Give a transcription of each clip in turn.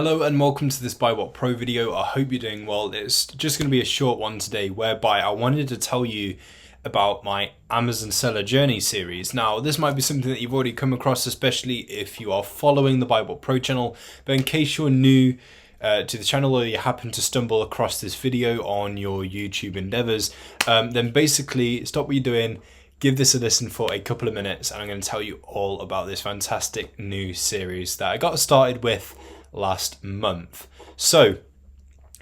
Hello and welcome to this BuyBotPro video. I hope you're doing well. It's just going to be a short one today whereby I wanted to tell you about my Amazon seller journey series. Now, this might be something that you've already come across, especially if you are following the BuyBotPro channel, but in case you're new to the channel or you happen to stumble across this video on your YouTube endeavors, then basically stop what you're doing, give this a listen for a couple of minutes, and I'm going to tell you all about this fantastic new series that I got started with last month. So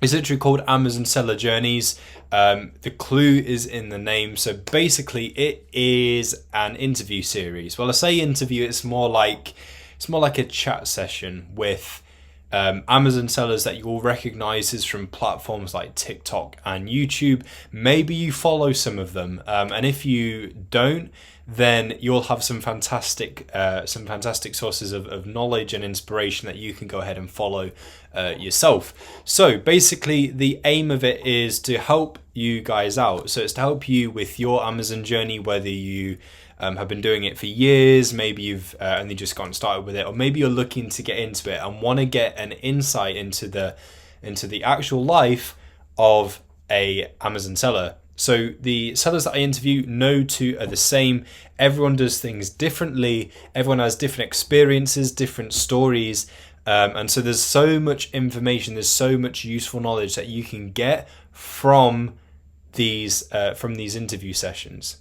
it's literally called Amazon Seller Journeys. The clue is in the name. So basically it is an interview series. Well, I say interview, it's more like a chat session with Amazon sellers that you will recognize is from platforms like TikTok and YouTube. Maybe you follow some of them, and if you don't, then you'll have some fantastic sources of knowledge and inspiration that you can go ahead and follow yourself. So basically the aim of it is to help you guys out. So it's to help you with your Amazon journey, whether you have been doing it for years, maybe you've only just gotten started with it, or maybe you're looking to get into it and want to get an insight into the actual life of a Amazon seller. So the sellers that I interview, no two are the same. Everyone does things differently. Everyone has different experiences, different stories. And so there's so much information, there's so much useful knowledge that you can get from these interview sessions.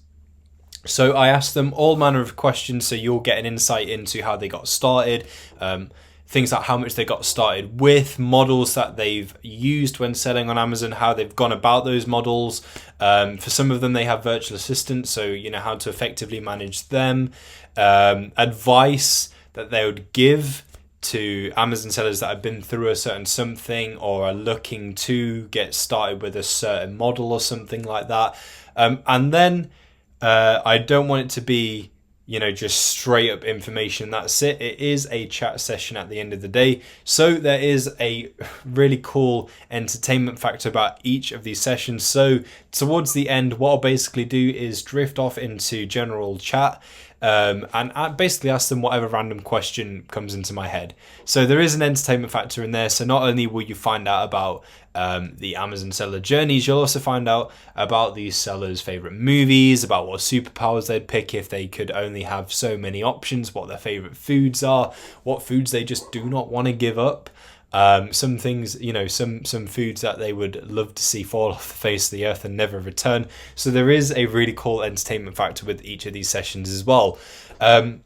So I asked them all manner of questions, so you'll get an insight into how they got started, things like how much they got started with, models that they've used when selling on Amazon, how they've gone about those models. For some of them, they have virtual assistants, so you know how to effectively manage them. Advice that they would give to Amazon sellers that have been through a certain something or are looking to get started with a certain model or something like that. And then I don't want it to be, just straight up information. That's it. It is a chat session at the end of the day. So there is a really cool entertainment factor about each of these sessions. So towards the end, what I'll basically do is drift off into general chat, and I basically ask them whatever random question comes into my head. So there is an entertainment factor in there. So not only will you find out about the Amazon seller journeys, you'll also find out about these sellers' favorite movies, about what superpowers they'd pick if they could only have so many options, what their favorite foods are, what foods they just do not want to give up. Some things, some foods that they would love to see fall off the face of the earth and never return. So there is a really cool entertainment factor with each of these sessions as well. How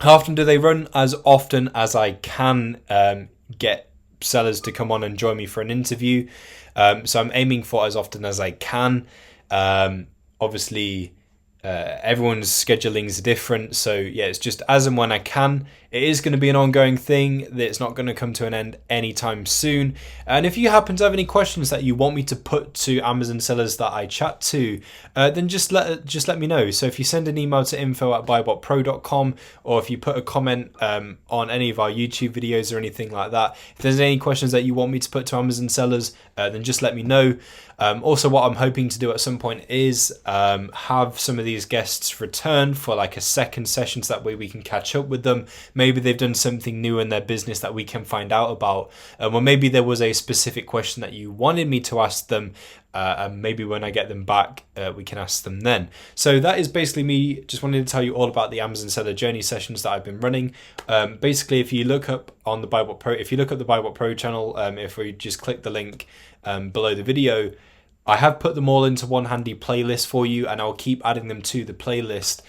often do they run? As often as I can get sellers to come on and join me for an interview. So I'm aiming for as often as I can. Obviously, everyone's scheduling is different, so yeah, it's just as and when I can. It is going to be an ongoing thing. It's not going to come to an end anytime soon. And if you happen to have any questions that you want me to put to Amazon sellers that I chat to, then just let me know. So if you send an email to info@buybotpro.com, or if you put a comment on any of our YouTube videos or anything like that, if there's any questions that you want me to put to Amazon sellers, then just let me know. Also, what I'm hoping to do at some point is have some of these guests return for like a second session, so that way we can catch up with them. Maybe they've done something new in their business that we can find out about, or maybe there was a specific question that you wanted me to ask them, and maybe when I get them back, we can ask them then. So that is basically me just wanting to tell you all about the Amazon seller journey sessions that I've been running. Basically, if you look up on the BuyBotPro, if you look at the BuyBotPro channel, if we just click the link below the video, I have put them all into one handy playlist for you, and I'll keep adding them to the playlist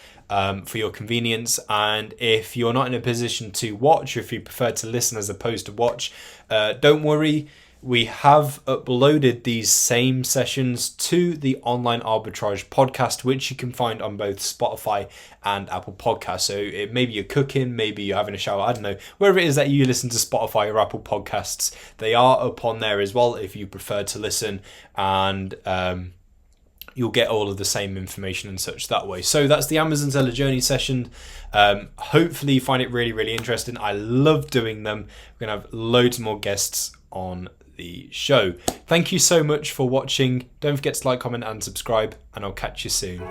for your convenience. And if you're not in a position to watch, or if you prefer to listen as opposed to watch, don't worry. We have uploaded these same sessions to the Online Arbitrage podcast, which you can find on both Spotify and Apple Podcasts. So it maybe you're cooking, maybe you're having a shower, I don't know, wherever it is that you listen to Spotify or Apple Podcasts, they are up on there as well if you prefer to listen, and you'll get all of the same information and such that way. So that's the Amazon seller journey session. Hopefully you find it really, really interesting. I love doing them. We're going to have loads more guests on the show. Thank you so much for watching. Don't forget to like, comment and subscribe, and I'll catch you soon.